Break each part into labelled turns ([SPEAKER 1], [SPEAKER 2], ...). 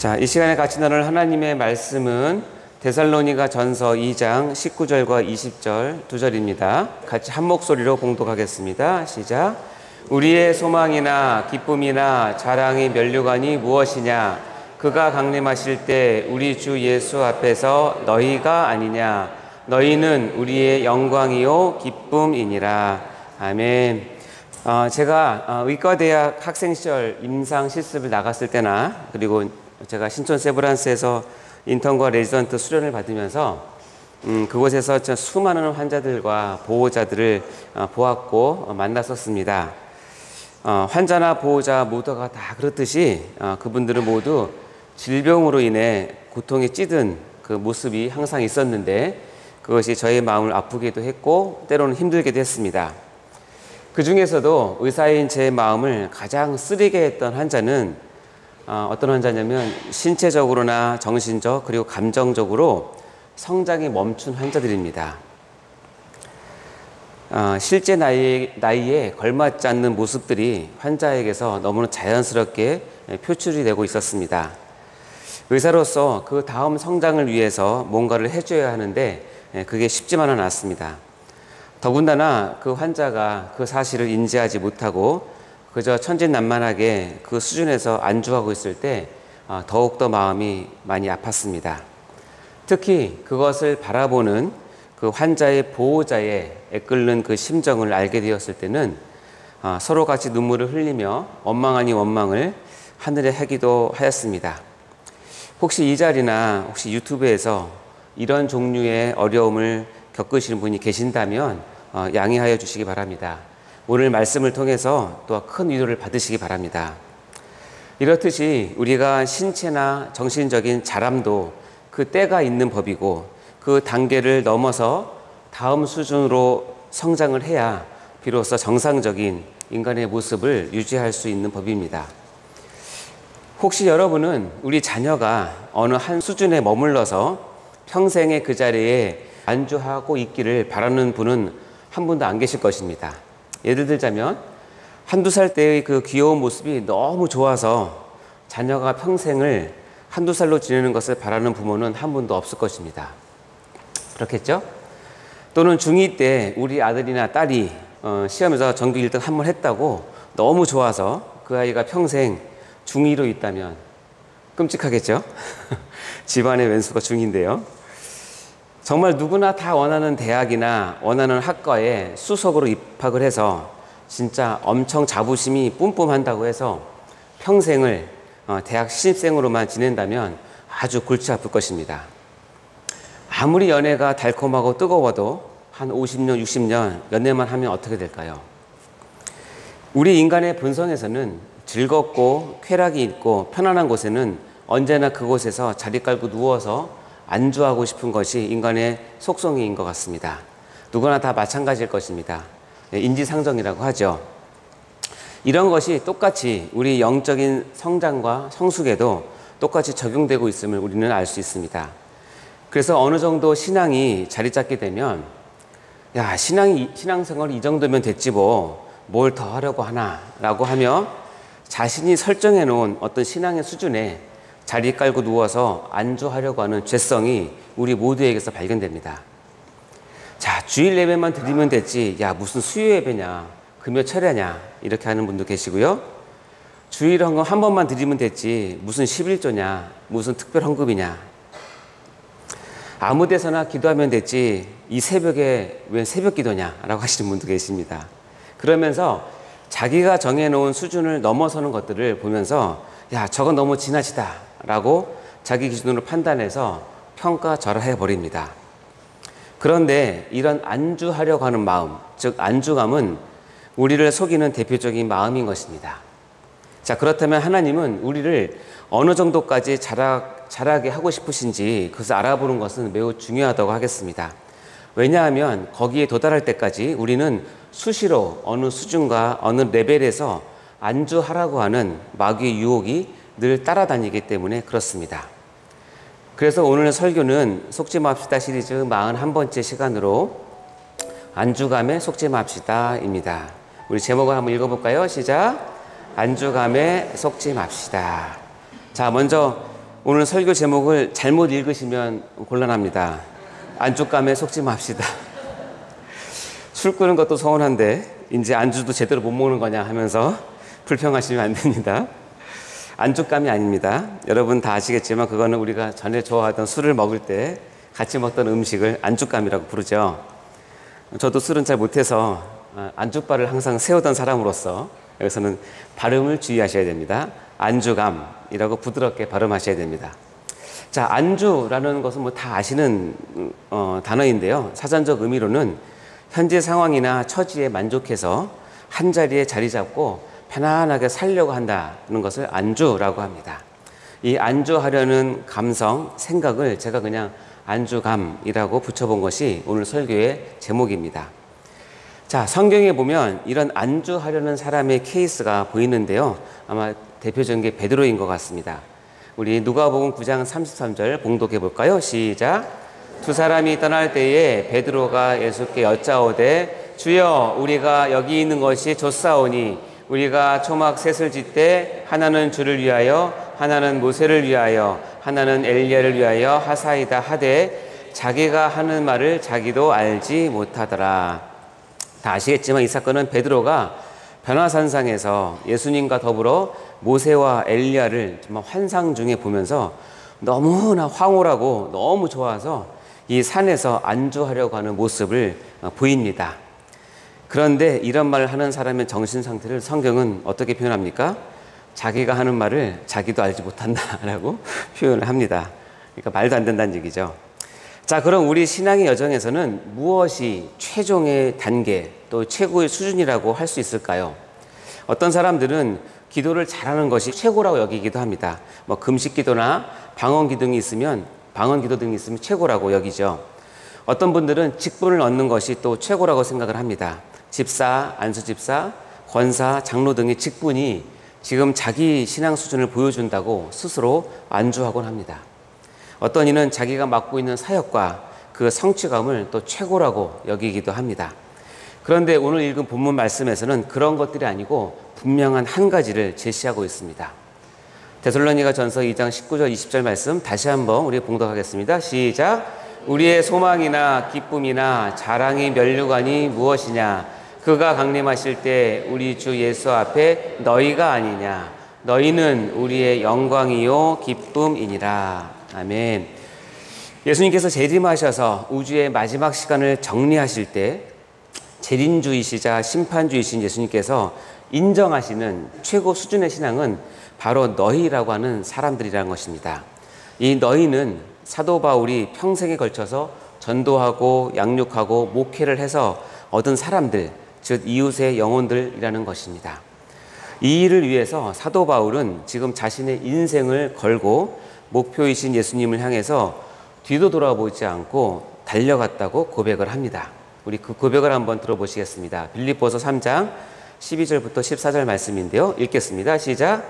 [SPEAKER 1] 자, 이 시간에 같이 나눌 하나님의 말씀은 데살로니가 전서 2장 19절과 20절 두 절입니다. 같이 한 목소리로 봉독하겠습니다. 시작. 우리의 소망이나 기쁨이나 자랑이 면류관이 무엇이냐? 그가 강림하실 때 우리 주 예수 앞에서 너희가 아니냐? 너희는 우리의 영광이요 기쁨이니라. 아멘. 제가 의과대학 학생 시절 임상 실습을 나갔을 때나 그리고 제가 신촌 세브란스에서 인턴과 레지던트 수련을 받으면서 그곳에서 수많은 환자들과 보호자들을 보았고 만났었습니다. 환자나 보호자 모두가 다 그렇듯이 그분들은 모두 질병으로 인해 고통에 찌든 그 모습이 항상 있었는데 그것이 저의 마음을 아프기도 했고 때로는 힘들기도 했습니다. 그 중에서도 의사인 제 마음을 가장 쓰리게 했던 환자는 어떤 환자냐면 신체적으로나 정신적 그리고 감정적으로 성장이 멈춘 환자들입니다. 실제 나이에 걸맞지 않는 모습들이 환자에게서 너무나 자연스럽게 표출이 되고 있었습니다. 의사로서 그 다음 성장을 위해서 뭔가를 해줘야 하는데 그게 쉽지만은 않습니다. 더군다나 그 환자가 그 사실을 인지하지 못하고 그저 천진난만하게 그 수준에서 안주하고 있을 때 더욱더 마음이 많이 아팠습니다. 특히 그것을 바라보는 그 환자의 보호자의 애끓는 그 심정을 알게 되었을 때는 서로 같이 눈물을 흘리며 원망 아닌 원망을 하늘에 하기도 하였습니다. 혹시 이 자리나 혹시 유튜브에서 이런 종류의 어려움을 겪으시는 분이 계신다면 양해하여 주시기 바랍니다. 오늘 말씀을 통해서 또 큰 위로를 받으시기 바랍니다. 이렇듯이 우리가 신체나 정신적인 자람도 그 때가 있는 법이고 그 단계를 넘어서 다음 수준으로 성장을 해야 비로소 정상적인 인간의 모습을 유지할 수 있는 법입니다. 혹시 여러분은 우리 자녀가 어느 한 수준에 머물러서 평생의 그 자리에 안주하고 있기를 바라는 분은 한 분도 안 계실 것입니다. 예를 들자면 한두 살 때의 그 귀여운 모습이 너무 좋아서 자녀가 평생을 한두 살로 지내는 것을 바라는 부모는 한 분도 없을 것입니다. 그렇겠죠? 또는 중2 때 우리 아들이나 딸이 시험에서 전교 1등 한 번 했다고 너무 좋아서 그 아이가 평생 중2로 있다면 끔찍하겠죠? 집안의 왼수가 중2인데요. 정말 누구나 다 원하는 대학이나 원하는 학과에 수석으로 입학을 해서 진짜 엄청 자부심이 뿜뿜한다고 해서 평생을 대학 신입생으로만 지낸다면 아주 골치 아플 것입니다. 아무리 연애가 달콤하고 뜨거워도 한 50년, 60년 연애만 하면 어떻게 될까요? 우리 인간의 본성에서는 즐겁고 쾌락이 있고 편안한 곳에는 언제나 그곳에서 자리 깔고 누워서 안주하고 싶은 것이 인간의 속성인 것 같습니다. 누구나 다 마찬가지일 것입니다. 인지상정이라고 하죠. 이런 것이 똑같이 우리 영적인 성장과 성숙에도 똑같이 적용되고 있음을 우리는 알 수 있습니다. 그래서 어느 정도 신앙이 자리 잡게 되면 야, 신앙생활이 이 정도면 됐지 뭘 더 하려고 하나 라고 하며 자신이 설정해 놓은 어떤 신앙의 수준에 자리 깔고 누워서 안주하려고 하는 죄성이 우리 모두에게서 발견됩니다. 자, 주일 예배만 드리면 됐지. 야, 무슨 수요 예배냐, 금요 철야냐 이렇게 하는 분도 계시고요. 주일 헌금 한 번만 드리면 됐지. 무슨 11조냐, 무슨 특별 헌금이냐. 아무 데서나 기도하면 됐지. 이 새벽에 왜 새벽 기도냐 라고 하시는 분도 계십니다. 그러면서 자기가 정해놓은 수준을 넘어서는 것들을 보면서 야, 저건 너무 지나치다 라고 자기 기준으로 판단해서 평가절하해 버립니다. 그런데 이런 안주하려고 하는 마음, 즉 안주감은 우리를 속이는 대표적인 마음인 것입니다. 자, 그렇다면 하나님은 우리를 어느 정도까지 자라게 하고 싶으신지 그것을 알아보는 것은 매우 중요하다고 하겠습니다. 왜냐하면 거기에 도달할 때까지 우리는 수시로 어느 수준과 어느 레벨에서 안주하라고 하는 마귀의 유혹이 늘 따라다니기 때문에 그렇습니다. 그래서 오늘의 설교는 속지 맙시다 시리즈 41번째 시간으로 안주감에 속지 맙시다 입니다. 우리 제목을 한번 읽어볼까요? 시작. 안주감에 속지 맙시다. 자, 먼저 오늘 설교 제목을 잘못 읽으시면 곤란합니다. 안주감에 속지 맙시다. 술 끄는 것도 서운한데 이제 안주도 제대로 못 먹는 거냐 하면서 불평하시면 안 됩니다. 안주감이 아닙니다. 여러분 다 아시겠지만 그거는 우리가 전에 좋아하던 술을 먹을 때 같이 먹던 음식을 안주감이라고 부르죠. 저도 술은 잘 못해서 안주바를 항상 세우던 사람으로서 여기서는 발음을 주의하셔야 됩니다. 안주감이라고 부드럽게 발음하셔야 됩니다. 자, 안주라는 것은 뭐 다 아시는 단어인데요. 사전적 의미로는 현재 상황이나 처지에 만족해서 한 자리에 자리 잡고 편안하게 살려고 한다는 것을 안주라고 합니다. 이 안주하려는 감성, 생각을 제가 그냥 안주감이라고 붙여본 것이 오늘 설교의 제목입니다. 자, 성경에 보면 이런 안주하려는 사람의 케이스가 보이는데요. 아마 대표적인 게 베드로인 것 같습니다. 우리 누가복음 9장 33절 봉독해 볼까요? 시작. 두 사람이 떠날 때에 베드로가 예수께 여짜오되 주여 우리가 여기 있는 것이 좋사오니 우리가 초막 셋을 짓되 하나는 주를 위하여 하나는 모세를 위하여 하나는 엘리야를 위하여 하사이다 하되 자기가 하는 말을 자기도 알지 못하더라. 다 아시겠지만 이 사건은 베드로가 변화산상에서 예수님과 더불어 모세와 엘리야를 정말 환상 중에 보면서 너무나 황홀하고 너무 좋아서 이 산에서 안주하려고 하는 모습을 보입니다. 그런데 이런 말을 하는 사람의 정신 상태를 성경은 어떻게 표현합니까? 자기가 하는 말을 자기도 알지 못한다라고 표현을 합니다. 그러니까 말도 안 된다는 얘기죠. 자, 그럼 우리 신앙의 여정에서는 무엇이 최종의 단계 또 최고의 수준이라고 할 수 있을까요? 어떤 사람들은 기도를 잘하는 것이 최고라고 여기기도 합니다. 뭐 금식 기도나 방언 기도 등이 있으면 최고라고 여기죠. 어떤 분들은 직분을 얻는 것이 또 최고라고 생각을 합니다. 집사, 안수집사, 권사, 장로 등의 직분이 지금 자기 신앙 수준을 보여준다고 스스로 안주하곤 합니다. 어떤 이는 자기가 맡고 있는 사역과 그 성취감을 또 최고라고 여기기도 합니다. 그런데 오늘 읽은 본문 말씀에서는 그런 것들이 아니고 분명한 한 가지를 제시하고 있습니다. 데살로니가전서 2장 19절 20절 말씀 다시 한번 우리 봉독하겠습니다. 시작. 우리의 소망이나 기쁨이나 자랑이 면류관이 무엇이냐? 그가 강림하실 때 우리 주 예수 앞에 너희가 아니냐? 너희는 우리의 영광이요 기쁨이니라. 아멘. 예수님께서 재림하셔서 우주의 마지막 시간을 정리하실 때 재림주이시자 심판주이신 예수님께서 인정하시는 최고 수준의 신앙은 바로 너희라고 하는 사람들이라는 것입니다. 이 너희는 사도 바울이 평생에 걸쳐서 전도하고 양육하고 목회를 해서 얻은 사람들, 즉 이웃의 영혼들이라는 것입니다. 이 일을 위해서 사도 바울은 지금 자신의 인생을 걸고 목표이신 예수님을 향해서 뒤도 돌아보지 않고 달려갔다고 고백을 합니다. 우리 그 고백을 한번 들어보시겠습니다. 빌립보서 3장 12절부터 14절 말씀인데요. 읽겠습니다. 시작.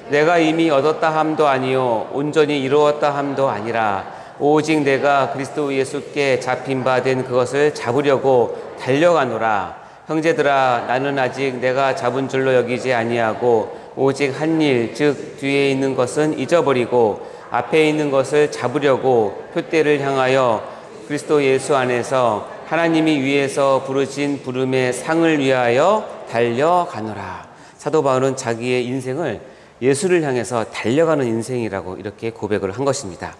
[SPEAKER 1] 내가 이미 얻었다 함도 아니요 온전히 이루었다 함도 아니라 오직 내가 그리스도 예수께 잡힌 바 된 그것을 잡으려고 달려가노라. 형제들아 나는 아직 내가 잡은 줄로 여기지 아니하고 오직 한 일 즉 뒤에 있는 것은 잊어버리고 앞에 있는 것을 잡으려고 표대를 향하여 그리스도 예수 안에서 하나님이 위에서 부르신 부름의 상을 위하여 달려가노라. 사도 바울은 자기의 인생을 예수를 향해서 달려가는 인생이라고 이렇게 고백을 한 것입니다.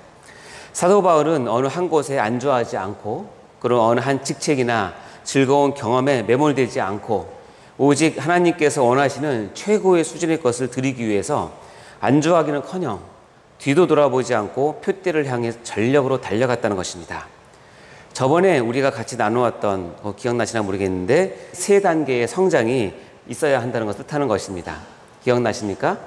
[SPEAKER 1] 사도 바울은 어느 한 곳에 안주하지 않고 그런 어느 한 직책이나 즐거운 경험에 매몰되지 않고 오직 하나님께서 원하시는 최고의 수준의 것을 드리기 위해서 안주하기는커녕 뒤도 돌아보지 않고 표대를 향해 전력으로 달려갔다는 것입니다. 저번에 우리가 같이 나누었던 거 기억나시나 모르겠는데 3단계의 성장이 있어야 한다는 것을 뜻하는 것입니다. 기억나십니까?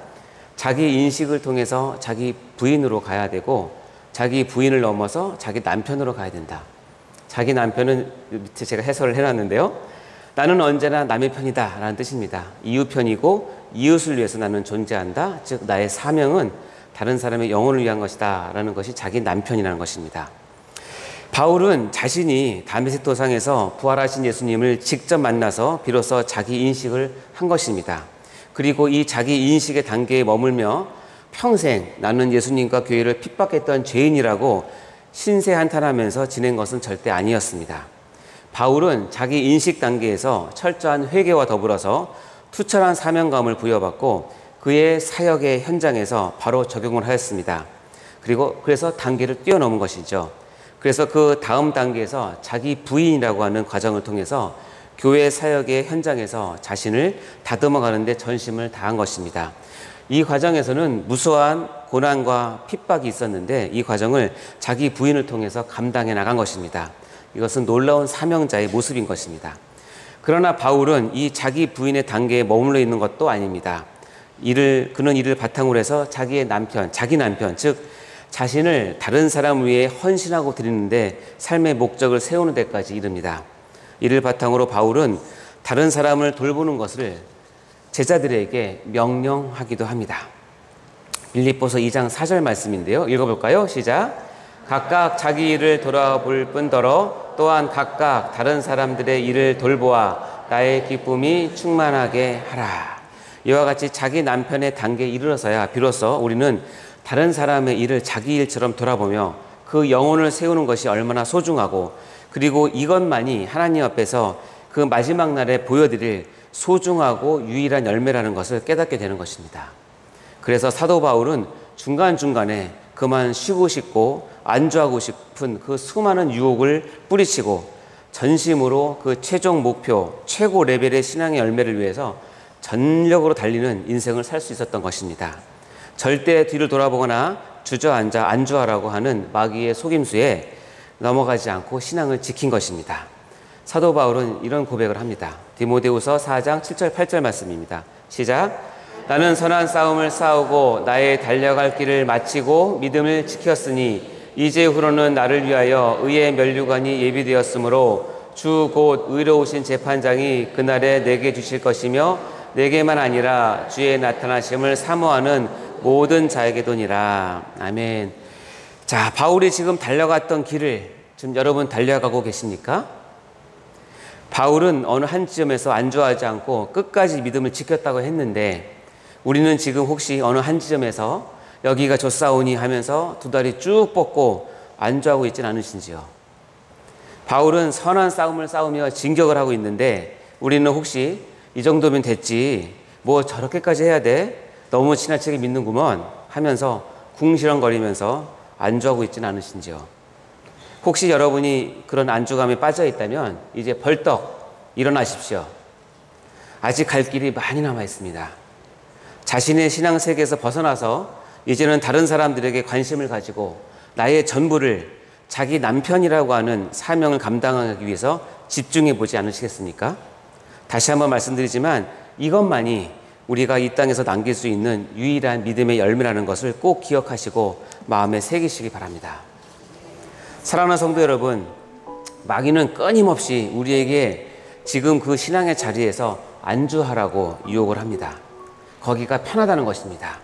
[SPEAKER 1] 자기 인식을 통해서 자기 부인으로 가야 되고 자기 부인을 넘어서 자기 남편으로 가야 된다. 자기 남편은 밑에 제가 해설을 해놨는데요. 나는 언제나 남의 편이다 라는 뜻입니다. 이웃 편이고 이웃을 위해서 나는 존재한다. 즉 나의 사명은 다른 사람의 영혼을 위한 것이다 라는 것이 자기 남편이라는 것입니다. 바울은 자신이 다메섹 도상에서 부활하신 예수님을 직접 만나서 비로소 자기 인식을 한 것입니다. 그리고 이 자기 인식의 단계에 머물며 평생 나는 예수님과 교회를 핍박했던 죄인이라고 신세한탄하면서 지낸 것은 절대 아니었습니다. 바울은 자기 인식 단계에서 철저한 회개와 더불어서 투철한 사명감을 부여받고 그의 사역의 현장에서 바로 적용을 하였습니다. 그래서 단계를 뛰어넘은 것이죠. 그래서 그 다음 단계에서 자기 부인이라고 하는 과정을 통해서 교회 사역의 현장에서 자신을 다듬어가는 데 전심을 다한 것입니다. 이 과정에서는 무수한 고난과 핍박이 있었는데 이 과정을 자기 부인을 통해서 감당해 나간 것입니다. 이것은 놀라운 사명자의 모습인 것입니다. 그러나 바울은 이 자기 부인의 단계에 머물러 있는 것도 아닙니다. 그는 이를 바탕으로 해서 자기 남편, 즉 자신을 다른 사람 위해 헌신하고 드리는데 삶의 목적을 세우는 데까지 이릅니다. 이를 바탕으로 바울은 다른 사람을 돌보는 것을 제자들에게 명령하기도 합니다. 빌립보서 2장 4절 말씀인데요. 읽어볼까요? 시작. 각각 자기 일을 돌아볼 뿐더러 또한 각각 다른 사람들의 일을 돌보아 나의 기쁨이 충만하게 하라. 이와 같이 자기 남편의 단계에 이르러서야 비로소 우리는 다른 사람의 일을 자기 일처럼 돌아보며 그 영혼을 세우는 것이 얼마나 소중하고 그리고 이것만이 하나님 앞에서 그 마지막 날에 보여드릴 소중하고 유일한 열매라는 것을 깨닫게 되는 것입니다. 그래서 사도 바울은 중간중간에 그만 쉬고 싶고 안주하고 싶은 그 수많은 유혹을 뿌리치고 전심으로 그 최종 목표, 최고 레벨의 신앙의 열매를 위해서 전력으로 달리는 인생을 살 수 있었던 것입니다. 절대 뒤를 돌아보거나 주저앉아 안주하라고 하는 마귀의 속임수에 넘어가지 않고 신앙을 지킨 것입니다. 사도 바울은 이런 고백을 합니다. 디모데후서 4장 7절 8절 말씀입니다. 시작. 나는 선한 싸움을 싸우고 나의 달려갈 길을 마치고 믿음을 지켰으니 이제후로는 나를 위하여 의의 면류관이 예비되었으므로 주 곧 의로우신 재판장이 그날에 내게 주실 것이며 내게만 아니라 주의 나타나심을 사모하는 모든 자에게도니라. 아멘. 자, 바울이 지금 달려갔던 길을 지금 여러분 달려가고 계십니까? 바울은 어느 한 지점에서 안주하지 않고 끝까지 믿음을 지켰다고 했는데 우리는 지금 혹시 어느 한 지점에서 여기가 좋사오니 하면서 두 다리 쭉 뻗고 안주하고 있지는 않으신지요? 바울은 선한 싸움을 싸우며 진격을 하고 있는데 우리는 혹시 이 정도면 됐지 뭐 저렇게까지 해야 돼? 너무 지나치게 믿는구먼 하면서 궁시렁거리면서 안주하고 있지는 않으신지요? 혹시 여러분이 그런 안주감에 빠져 있다면 이제 벌떡 일어나십시오. 아직 갈 길이 많이 남아 있습니다. 자신의 신앙 세계에서 벗어나서 이제는 다른 사람들에게 관심을 가지고 나의 전부를 자기 남편이라고 하는 사명을 감당하기 위해서 집중해 보지 않으시겠습니까? 다시 한번 말씀드리지만 이것만이 우리가 이 땅에서 남길 수 있는 유일한 믿음의 열매라는 것을 꼭 기억하시고 마음에 새기시기 바랍니다. 사랑하는 성도 여러분, 마귀는 끊임없이 우리에게 지금 그 신앙의 자리에서 안주하라고 유혹을 합니다. 거기가 편하다는 것입니다.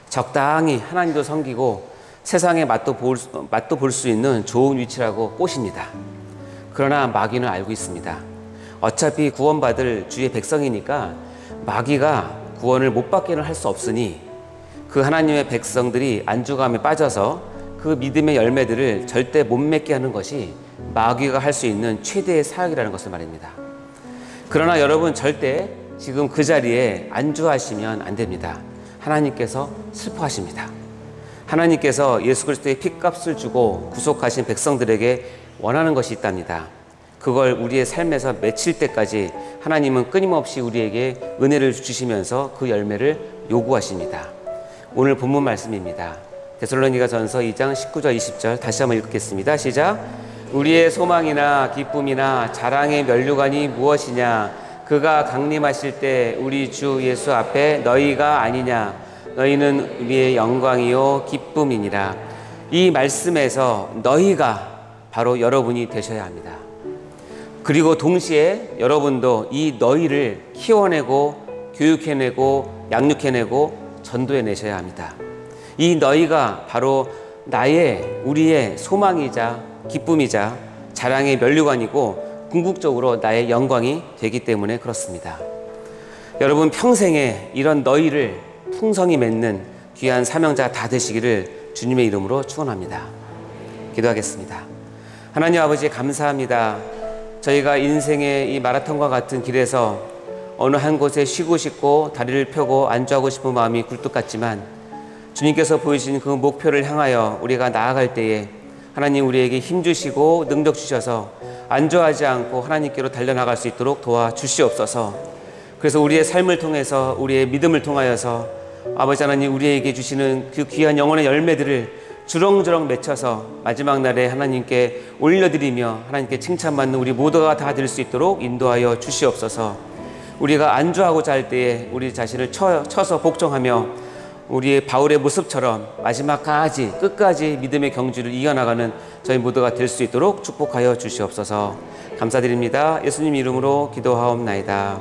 [SPEAKER 1] 적당히 하나님도 섬기고 세상의 맛도 볼 수 있는 좋은 위치라고 꼬십니다. 그러나 마귀는 알고 있습니다. 어차피 구원받을 주의 백성이니까 마귀가 구원을 못 받게는 할 수 없으니 그 하나님의 백성들이 안주감에 빠져서 그 믿음의 열매들을 절대 못 맺게 하는 것이 마귀가 할 수 있는 최대의 사역이라는 것을 말입니다. 그러나 여러분 절대 지금 그 자리에 안주하시면 안 됩니다. 하나님께서 슬퍼하십니다. 하나님께서 예수 그리스도의 핏값을 주고 구속하신 백성들에게 원하는 것이 있답니다. 그걸 우리의 삶에서 맺힐 때까지 하나님은 끊임없이 우리에게 은혜를 주시면서 그 열매를 요구하십니다. 오늘 본문 말씀입니다. 데살로니가전서 2장 19절 20절 다시 한번 읽겠습니다. 시작. 우리의 소망이나 기쁨이나 자랑의 면류관이 무엇이냐? 그가 강림하실 때 우리 주 예수 앞에 너희가 아니냐? 너희는 우리의 영광이요 기쁨이니라. 이 말씀에서 너희가 바로 여러분이 되셔야 합니다. 그리고 동시에 여러분도 이 너희를 키워내고 교육해내고 양육해내고 전도해내셔야 합니다. 이 너희가 바로 우리의 소망이자 기쁨이자 자랑의 면류관이고 궁극적으로 나의 영광이 되기 때문에 그렇습니다. 여러분 평생에 이런 너희를 풍성히 맺는 귀한 사명자 다 되시기를 주님의 이름으로 축원합니다. 기도하겠습니다. 하나님 아버지 감사합니다. 저희가 인생의 이 마라톤과 같은 길에서 어느 한 곳에 쉬고 싶고 다리를 펴고 안주하고 싶은 마음이 굴뚝 같지만 주님께서 보이신 그 목표를 향하여 우리가 나아갈 때에 하나님 우리에게 힘 주시고 능력 주셔서 안주하지 않고 하나님께로 달려나갈 수 있도록 도와주시옵소서. 그래서 우리의 삶을 통해서 우리의 믿음을 통하여서 아버지 하나님 우리에게 주시는 그 귀한 영혼의 열매들을 주렁주렁 맺혀서 마지막 날에 하나님께 올려드리며 하나님께 칭찬받는 우리 모두가 다 될 수 있도록 인도하여 주시옵소서. 우리가 안주하고자 할 때에 우리 자신을 쳐서 복종하며 우리의 바울의 모습처럼 마지막까지 끝까지 믿음의 경주를 이겨나가는 저희 모두가 될 수 있도록 축복하여 주시옵소서. 감사드립니다. 예수님 이름으로 기도하옵나이다.